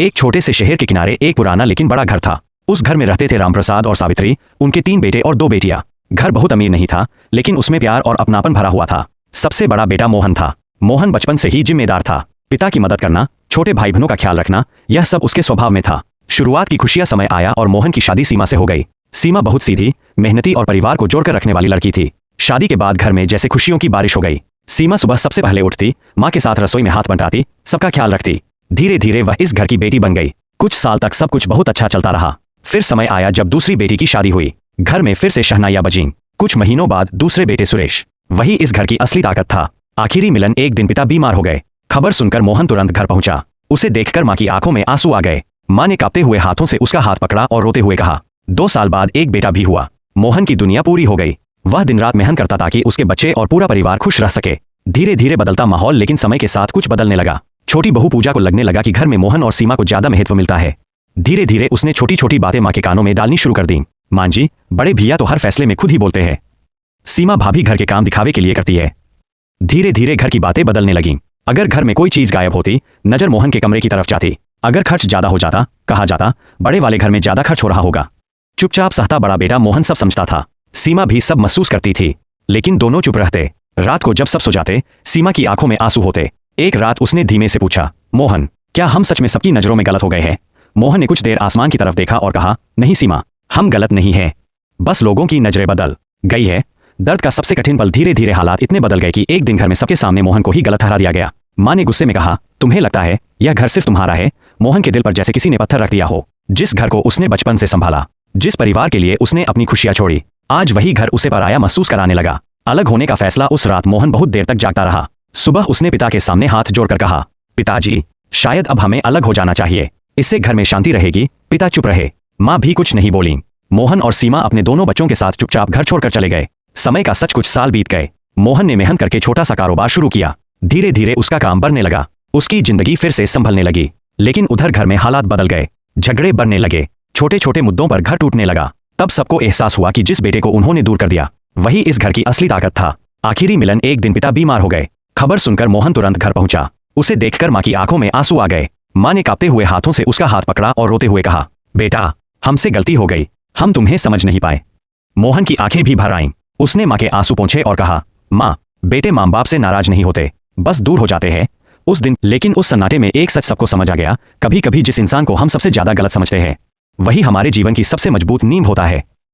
एक छोटे से शहर के किनारे एक पुराना लेकिन बड़ा घर था। उस घर में रहते थे रामप्रसाद और सावित्री, उनके 3 बेटे और 2 बेटियां। घर बहुत अमीर नहीं था, लेकिन उसमें प्यार और अपनापन भरा हुआ था। सबसे बड़ा बेटा मोहन था। मोहन बचपन से ही जिम्मेदार था। पिता की मदद करना, छोटे भाई बहनों का ख्याल रखना, यह सब उसके स्वभाव में था। शुरुआत की खुशियां समय आया और मोहन की शादी सीमा से हो गई। सीमा बहुत सीधी, मेहनती और परिवार को जोड़कर रखने वाली लड़की थी। शादी के बाद घर में जैसे खुशियों की बारिश हो गई। सीमा सुबह सबसे पहले उठती, माँ के साथ रसोई में हाथ बंटाती, सबका ख्याल रखती। धीरे धीरे वह इस घर की बेटी बन गई। कुछ साल तक सब कुछ बहुत अच्छा चलता रहा। फिर समय आया जब दूसरी बेटी की शादी हुई। घर में फिर से शहनाइयां बजीं। कुछ महीनों बाद दूसरे बेटे सुरेश, वही इस घर की असली ताकत था। आखिरी मिलन एक दिन पिता बीमार हो गए। खबर सुनकर मोहन तुरंत घर पहुंचा। उसे देखकर माँ की आंखों में आंसू आ गए। माँ ने कांपते हुए हाथों से उसका हाथ पकड़ा और रोते हुए कहा, 2 साल बाद एक बेटा भी हुआ। मोहन की दुनिया पूरी हो गई। वह दिन रात मेहनत करता ताकि उसके बच्चे और पूरा परिवार खुश रह सके। धीरे धीरे बदलता माहौल, लेकिन समय के साथ कुछ बदलने लगा। छोटी बहू पूजा को लगने लगा कि घर में मोहन और सीमा को ज्यादा महत्व मिलता है। धीरे धीरे उसने छोटी छोटी बातें माँ के कानों में डालनी शुरू कर दी। मां जी, बड़े भैया तो हर फैसले में खुद ही बोलते हैं। सीमा भाभी घर के काम दिखावे के लिए करती है। धीरे धीरे घर की बातें बदलने लगीं। अगर घर में कोई चीज गायब होती, नजर मोहन के कमरे की तरफ जाती। अगर खर्च ज्यादा हो जाता, कहा जाता बड़े वाले घर में ज्यादा खर्च हो रहा होगा। चुपचाप सहता बड़ा बेटा मोहन सब समझता था। सीमा भी सब महसूस करती थी, लेकिन दोनों चुप रहते। रात को जब सब सो जाते, सीमा की आंखों में आंसू होते। एक रात उसने धीमे से पूछा, मोहन, क्या हम सच में सबकी नजरों में गलत हो गए हैं? मोहन ने कुछ देर आसमान की तरफ देखा और कहा, नहीं सीमा, हम गलत नहीं हैं। बस लोगों की नजरें बदल गई है। दर्द का सबसे कठिन पल, धीरे धीरे हालात इतने बदल गए कि एक दिन घर में सबके सामने मोहन को ही गलत ठहरा दिया गया। माँ ने गुस्से में कहा, तुम्हें लगता है यह घर सिर्फ तुम्हारा है? मोहन के दिल पर जैसे किसी ने पत्थर रख दिया हो। जिस घर को उसने बचपन से संभाला, जिस परिवार के लिए उसने अपनी खुशियां छोड़ी, आज वही घर उसे पराया महसूस कराने लगा। अलग होने का फैसला। उस रात मोहन बहुत देर तक जागता रहा। सुबह उसने पिता के सामने हाथ जोड़कर कहा, पिताजी, शायद अब हमें अलग हो जाना चाहिए। इससे घर में शांति रहेगी। पिता चुप रहे। माँ भी कुछ नहीं बोली। मोहन और सीमा अपने दोनों बच्चों के साथ चुपचाप घर छोड़कर चले गए। समय का सच कुछ साल बीत गए। मोहन ने मेहनत करके छोटा सा कारोबार शुरू किया। धीरे धीरे उसका काम बढ़ने लगा। उसकी जिंदगी फिर से संभलने लगी। लेकिन उधर घर में हालात बदल गए। झगड़े बढ़ने लगे। छोटे छोटे मुद्दों पर घर टूटने लगा। तब सबको एहसास हुआ कि जिस बेटे को उन्होंने दूर कर दिया, वही इस घर की असली ताकत था। आखिरी मिलन एक दिन पिता बीमार हो गए। खबर सुनकर मोहन तुरंत घर पहुंचा। उसे देखकर माँ की आंखों में आंसू आ गए। माँ ने कांपते हुए हाथों से उसका हाथ पकड़ा और रोते हुए कहा, बेटा, हमसे गलती हो गई, हम तुम्हें समझ नहीं पाए। मोहन की आंखें भी भर आईं। उसने माँ के आंसू पोंछे और कहा, माँ, बेटे माँ बाप से नाराज नहीं होते, बस दूर हो जाते हैं। उस दिन लेकिन उस सन्नाटे में एक सच सबको समझ आ गया, कभी कभी जिस इंसान को हम सबसे ज्यादा गलत समझते हैं, वही हमारे जीवन की सबसे मजबूत नींव होता है।